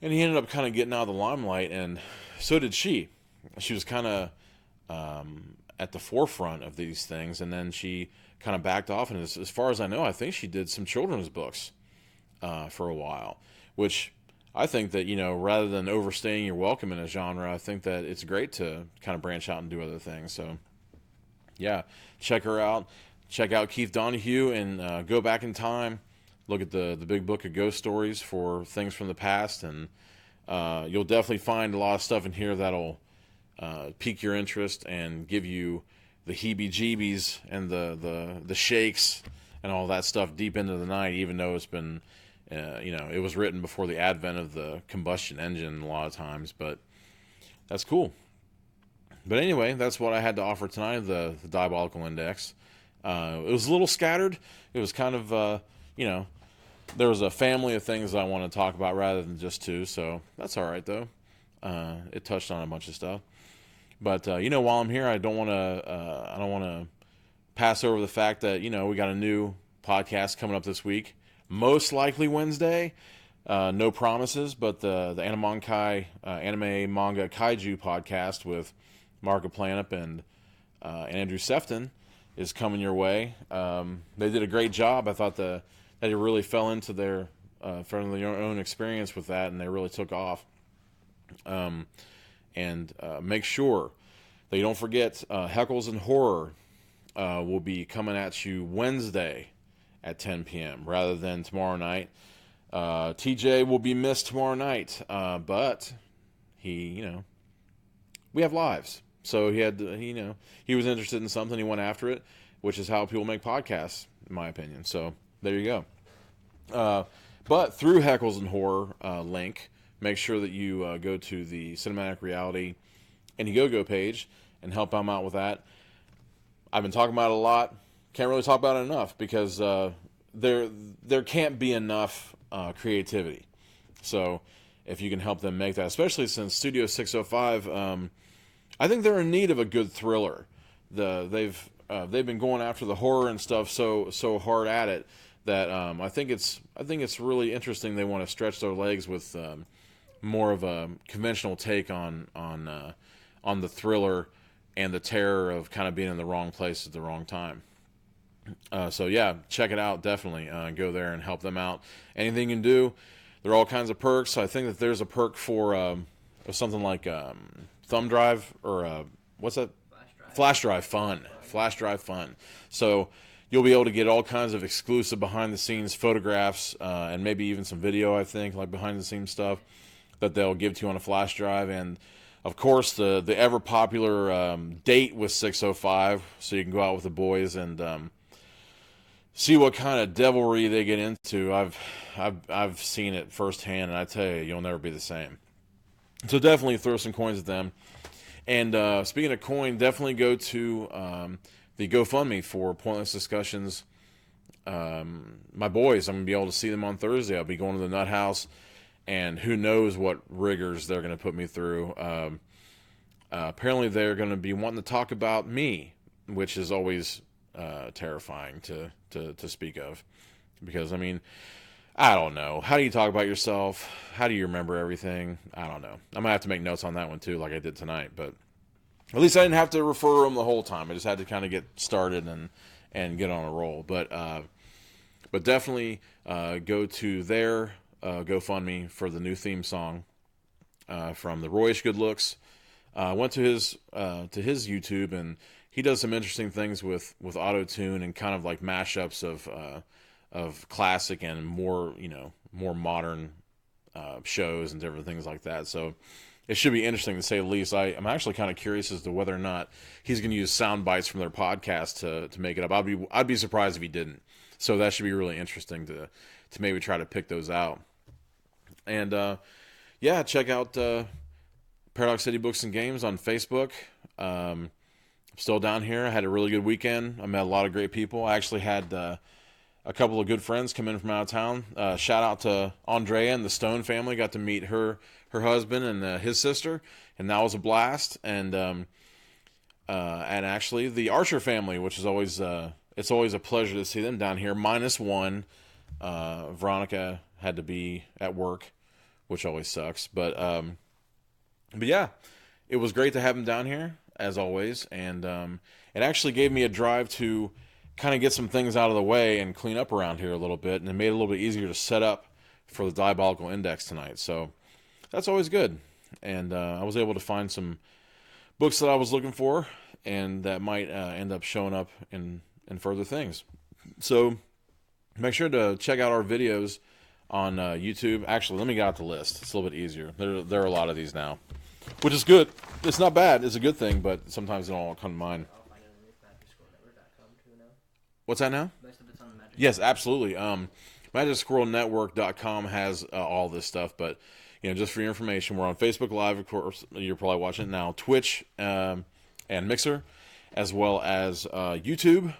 he ended up kind of getting out of the limelight, and so did she. She was kind of at the forefront of these things, and then she kind of backed off, and as far as I know, I think she did some children's books for a while, which I think that, you know, rather than overstaying your welcome in a genre, I think that it's great to kind of branch out and do other things. So, yeah, check her out. Check out Keith Donohue, and go back in time. Look at the big book of ghost stories for things from the past, and you'll definitely find a lot of stuff in here that'll pique your interest and give you the heebie-jeebies and the shakes and all that stuff deep into the night, even though it's been, you know, it was written before the advent of the combustion engine a lot of times, but that's cool. But anyway, that's what I had to offer tonight, the Diabolical Index. It was a little scattered. It was kind of, you know, there was a family of things I want to talk about rather than just two, so that's all right, though. It touched on a bunch of stuff. But, you know, while I'm here, I don't want to pass over the fact that, you know, we got a new podcast coming up this week. Most likely Wednesday. No promises, but the Anime Manga Kaiju podcast with Marco Planup and Andrew Sefton is coming your way. They did a great job. I thought that they really fell into their own experience with that, and they really took off. And make sure that you don't forget Heckles and Horror will be coming at you Wednesday at 10 p.m. rather than tomorrow night. TJ will be missed tomorrow night, but we have lives. So he was interested in something, he went after it, which is how people make podcasts, in my opinion. So there you go. But through Heckles and Horror link, make sure that you go to the Cinematic Reality Indiegogo page and help them out with that. I've been talking about it a lot. Can't really talk about it enough, because there can't be enough creativity. So if you can help them make that, especially since Studio 605, I think they're in need of a good thriller. They've been going after the horror and stuff so hard at it that I think it's really interesting. They want to stretch their legs with more of a conventional take on on the thriller and the terror of kind of being in the wrong place at the wrong time. So yeah, check it out. Definitely go there and help them out. Anything you can do. There are all kinds of perks. I think that there's a perk for something like thumb drive or what's that? Flash drive fun. Flash drive fun. So you'll be able to get all kinds of exclusive behind the scenes photographs and maybe even some video, I think, like behind the scenes stuff that they'll give to you on a flash drive. And of course the ever popular date with 605, so you can go out with the boys and see what kind of devilry they get into. I've seen it firsthand, and I tell you, you'll never be the same. So definitely throw some coins at them. And speaking of coin, definitely go to the GoFundMe for Pointless Discussions. My boys, I'm going to be able to see them on Thursday. I'll be going to the Nut House, and who knows what rigors they're going to put me through. Apparently they're going to be wanting to talk about me, which is always terrifying to speak of. Because, I mean, I don't know. How do you talk about yourself? How do you remember everything? I don't know. I might have to make notes on that one too, like I did tonight. But at least I didn't have to refer them the whole time. I just had to kind of get started and get on a roll. But definitely go to their GoFundMe for the new theme song from the Royish Good Looks. I went to his YouTube, and he does some interesting things with auto-tune and kind of like mashups of classic and more modern shows and different things like that. So it should be interesting to say the least. I'm actually kind of curious as to whether or not he's going to use sound bites from their podcast to make it up. I'd be surprised if he didn't. So that should be really interesting to maybe try to pick those out. And yeah, check out Paradox City Books and Games on Facebook. I'm still down here. I had a really good weekend. I met a lot of great people. I actually had a couple of good friends come in from out of town. Shout out to Andrea and the Stone family. Got to meet her husband and his sister, and that was a blast. And actually the Archer family, which is always it's always a pleasure to see them down here. -1, Veronica had to be at work, which always sucks. But yeah, it was great to have them down here as always, and it actually gave me a drive to kind of get some things out of the way and clean up around here a little bit, and it made it a little bit easier to set up for the Diabolical Index tonight. So that's always good. And I was able to find some books that I was looking for, and that might end up showing up in further things. So make sure to check out our videos on YouTube. Actually, let me get out the list. It's a little bit easier. There are a lot of these now, which is good. It's not bad. It's a good thing, but sometimes they don't all come to mind. What's that now? Most of it's on the Magic. Yes, absolutely. MagicSquirrelNetwork.com has all this stuff, but just for your information, we're on Facebook Live, of course. You're probably watching it now. Twitch and Mixer, as well as YouTube.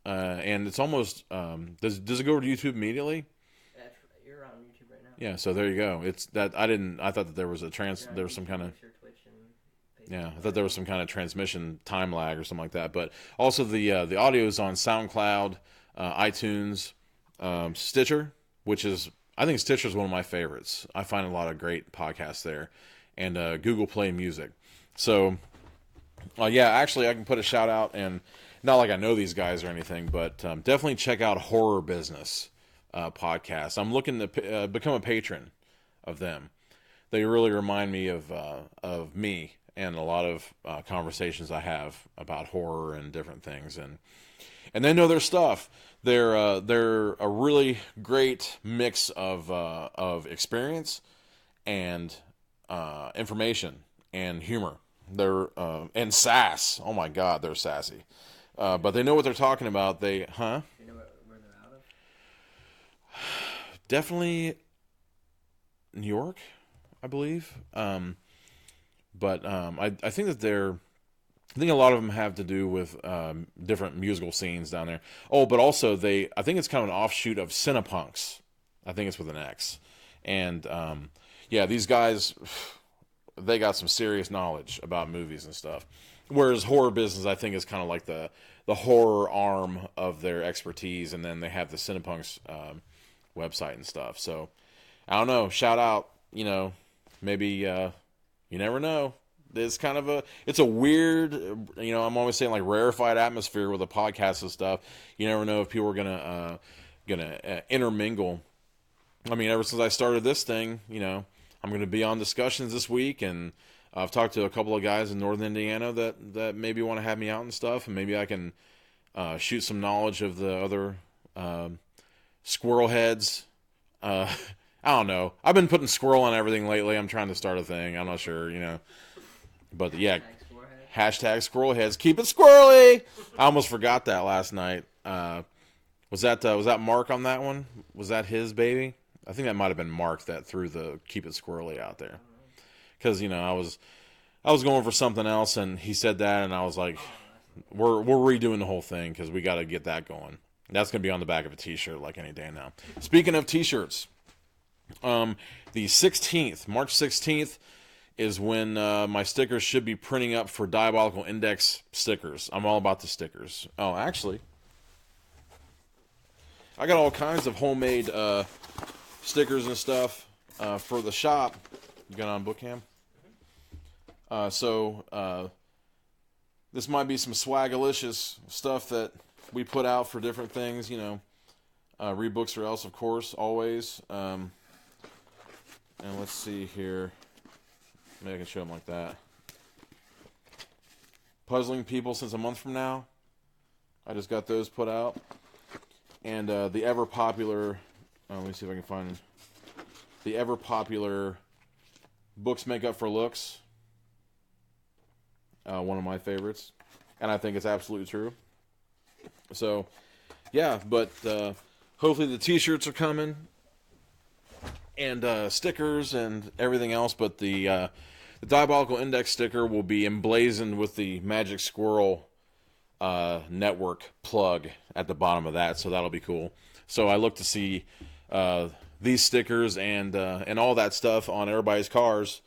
And it's almost does it go over to YouTube immediately? You're on YouTube right now. Yeah, so there you go. It's that I thought that there was there was some kind of I thought there was some kind of transmission time lag or something like that. But also the audio is on SoundCloud, iTunes, Stitcher, which is, I think Stitcher is one of my favorites. I find a lot of great podcasts there, and Google Play Music. So yeah, actually I can put a shout out, and not like I know these guys or anything, but definitely check out Horror Business podcast. I'm looking to become a patron of them. They really remind me of me and a lot of conversations I have about horror and different things, and they know their stuff. They're a really great mix of experience and information and humor. They're and sass. Oh my God, they're sassy. But they know what they're talking about. Do you know where they're out of? Definitely New York, I believe. But I think that I think a lot of them have to do with different musical scenes down there. Oh, but also I think it's kind of an offshoot of Cinepunks. I think it's with an X. And yeah, these guys, they got some serious knowledge about movies and stuff. Whereas Horror Business, I think, is kind of like the horror arm of their expertise, and then they have the Cinepunks website and stuff. So I don't know. Shout out, maybe you never know. It's kind of it's a weird, I'm always saying like rarefied atmosphere with a podcast and stuff. You never know if people are gonna intermingle. I mean, ever since I started this thing, I'm gonna be on discussions this week, and I've talked to a couple of guys in Northern Indiana that maybe want to have me out and stuff, and maybe I can shoot some knowledge of the other squirrel heads. I don't know. I've been putting squirrel on everything lately. I'm trying to start a thing. I'm not sure, But yeah, hashtag squirrel heads. Keep it squirrely. I almost forgot that last night. Was that Mark on that one? Was that his baby? I think that might have been Mark that threw the keep it squirrely out there. Because I was going for something else, and he said that, and I was like, we're redoing the whole thing because we got to get that going. That's going to be on the back of a T-shirt like any day now. Speaking of T-shirts, the 16th, March 16th, is when my stickers should be printing up for Diabolical Index stickers. I'm all about the stickers. Oh, actually, I got all kinds of homemade stickers and stuff for the shop. You got on Bookcam? So this might be some swagalicious stuff that we put out for different things, read books or else, of course, always. And let's see here. Maybe I can show them like that. Puzzling People Since a Month From Now. I just got those put out. And the ever popular, let me see if I can find the ever popular Books Make Up for Looks. One of my favorites. And I think it's absolutely true. So, yeah, but hopefully the T-shirts are coming. And stickers and everything else. But the Diabolical Index sticker will be emblazoned with the Magic Squirrel network plug at the bottom of that. So that'll be cool. So I look to see these stickers and all that stuff on everybody's cars.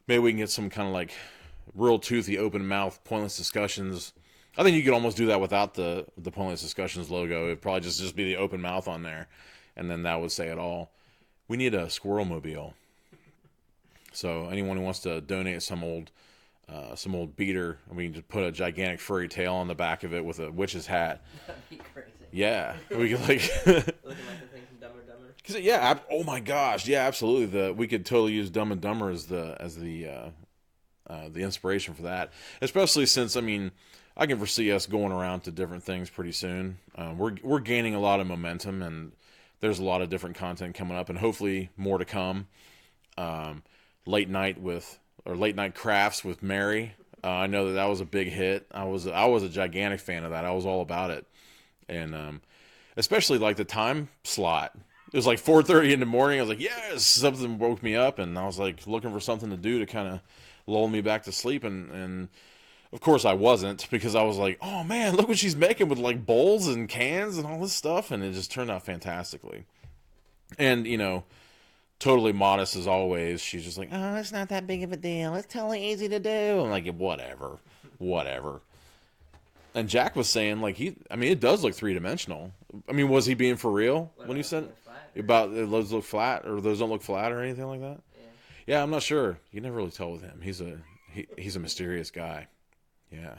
Maybe we can get some kind of like real toothy, open mouth, pointless discussions. I think you could almost do that without the pointless discussions logo. It'd probably just be the open mouth on there, and then that would say it all. We need a squirrel mobile. So anyone who wants to donate some old beater, we can just put a gigantic furry tail on the back of it with a witch's hat. That'd be crazy. Yeah, we could like looking like the thing from Dumb and Dumber. Cause yeah, oh my gosh, yeah, absolutely. We could totally use Dumb and Dumber as the inspiration for that. Especially since I can foresee us going around to different things pretty soon. We're gaining a lot of momentum, and there's a lot of different content coming up, and hopefully more to come. Late night crafts with Mary. I know that was a big hit. I was a gigantic fan of that. I was all about it, and especially like the time slot. It was like 4:30 in the morning. I was like, yes, something woke me up, and I was like looking for something to do to kind of lull me back to sleep, and of course I wasn't, because I was like, oh man, look what she's making with like bowls and cans and all this stuff, and it just turned out fantastically. And totally modest as always. She's just like, oh, it's not that big of a deal. It's totally easy to do. I'm like, whatever. And Jack was saying, like, it does look three-dimensional. Was he being for real when he said about those look flat, or those don't look flat or anything like that? Yeah, I'm not sure. You can never really tell with him. He's a mysterious guy. Yeah.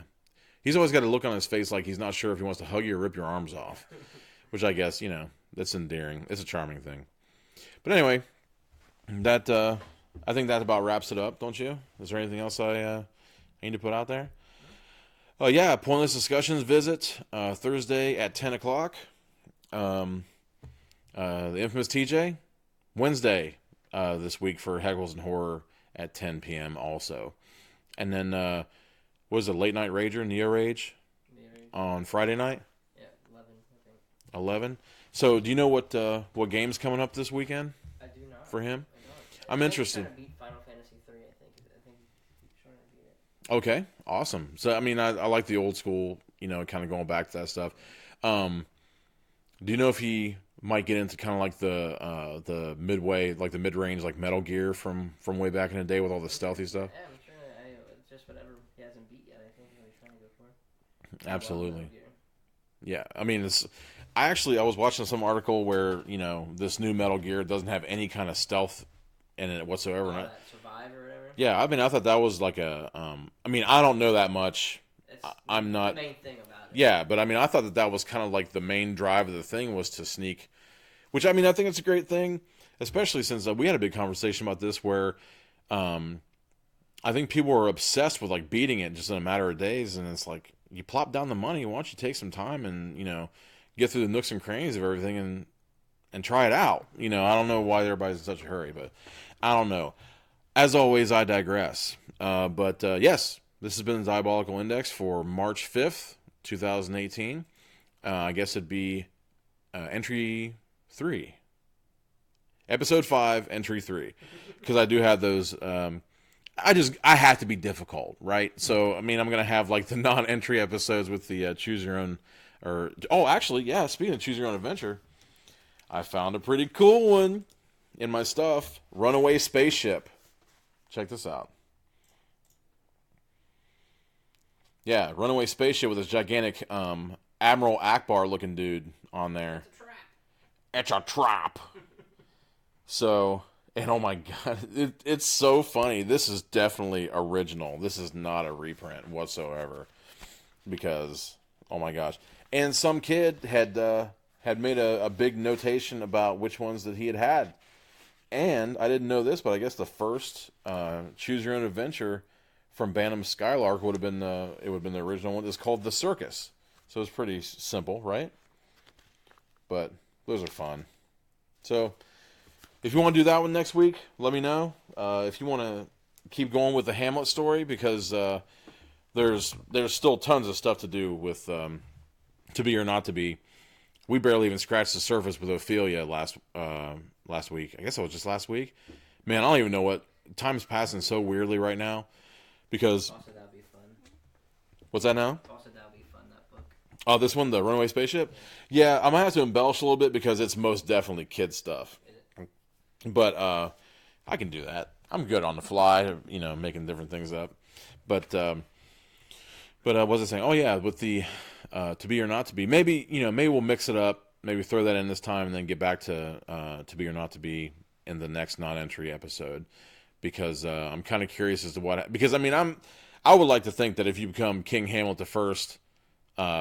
He's always got a look on his face like he's not sure if he wants to hug you or rip your arms off, which I guess, that's endearing. It's a charming thing. But anyway, that I think that about wraps it up, don't you? Is there anything else I need to put out there? Yeah, Pointless Discussions visit Thursday at 10 o'clock. The infamous TJ, Wednesday this week for Heckles and Horror at 10 p.m. also. And then, what was it, Late Night Rager, Neo Rage, on Friday night? Yeah, 11, I think. 11? So, do you know what game's coming up this weekend? I do not. For him? I don't. I'm interested. He's trying to beat Final Fantasy 3, I think he's trying to beat it. Okay, awesome. So, I like the old school, kind of going back to that stuff. Do you know if he might get into kind of like the midway, like the mid-range, like Metal Gear from way back in the day with all the stealthy stuff? Yeah, I'm sure it's just whatever he hasn't beat yet, I think he's trying to go for. Absolutely. Yeah, I was watching some article where, this new Metal Gear doesn't have any kind of stealth in it whatsoever. That Survive or whatever? Yeah, I mean, I thought that was like a. I mean, I don't know that much. I'm not. The main thing about it. Yeah, but I mean, I thought that was kind of like the main drive of the thing was to sneak, which I mean, I think it's a great thing, especially since we had a big conversation about this where, I think people were obsessed with like beating it just in a matter of days, and it's like you plop down the money. Why don't you take some time and get through the nooks and crannies of everything and try it out? I don't know why everybody's in such a hurry, but I don't know. As always, I digress. But yes, this has been the Diabolical Index for March 5th, 2018. I guess it'd be entry 3. Episode 5, entry 3. Because I do have those. I have to be difficult, right? So, I mean, I'm going to have like the non-entry episodes with the choose your own. Actually, yeah, speaking of choose your own adventure, I found a pretty cool one in my stuff. Runaway Spaceship. Check this out. Yeah, Runaway Spaceship with this gigantic Admiral Akbar looking dude on there. It's a trap. It's a trap. So, and oh my god, it's so funny. This is definitely original. This is not a reprint whatsoever. Because, oh my gosh. And some kid had made a big notation about which ones that he had. And I didn't know this, but I guess the first Choose Your Own Adventure from Bantam Skylark would have been the original one. It's called The Circus, so it's pretty simple, right? But those are fun. So if you want to do that one next week, let me know. If you want to keep going with the Hamlet story, because there's still tons of stuff to do with To Be or Not to Be. We barely even scratched the surface with Ophelia last week. I guess it was just last week. Man, I don't even know what time's passing so weirdly right now. Because Also, that'd be fun. What's that now? Also, that'd be fun, that book. Oh, this one, the Runaway Spaceship. Yeah, I might have to embellish a little bit because it's most definitely kid stuff. But I can do that. I'm good on the fly, making different things up. But what was I saying? Oh yeah, with the To Be or Not to Be. Maybe we'll mix it up. Maybe throw that in this time and then get back to Be or Not to Be in the next non-entry episode, because I'm kind of curious as to what. Because I mean, I would like to think that if you become King Hamlet the First,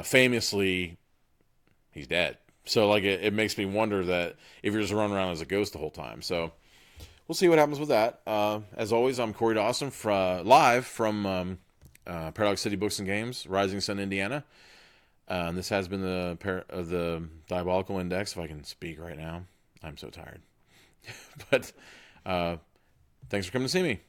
famously, he's dead. So like it makes me wonder that if you're just running around as a ghost the whole time. So we'll see what happens with that. As always, I'm Corey Dawson live from Paradox City Books and Games, Rising Sun, Indiana. And this has been the Diabolical Index, if I can speak right now. I'm so tired. But thanks for coming to see me.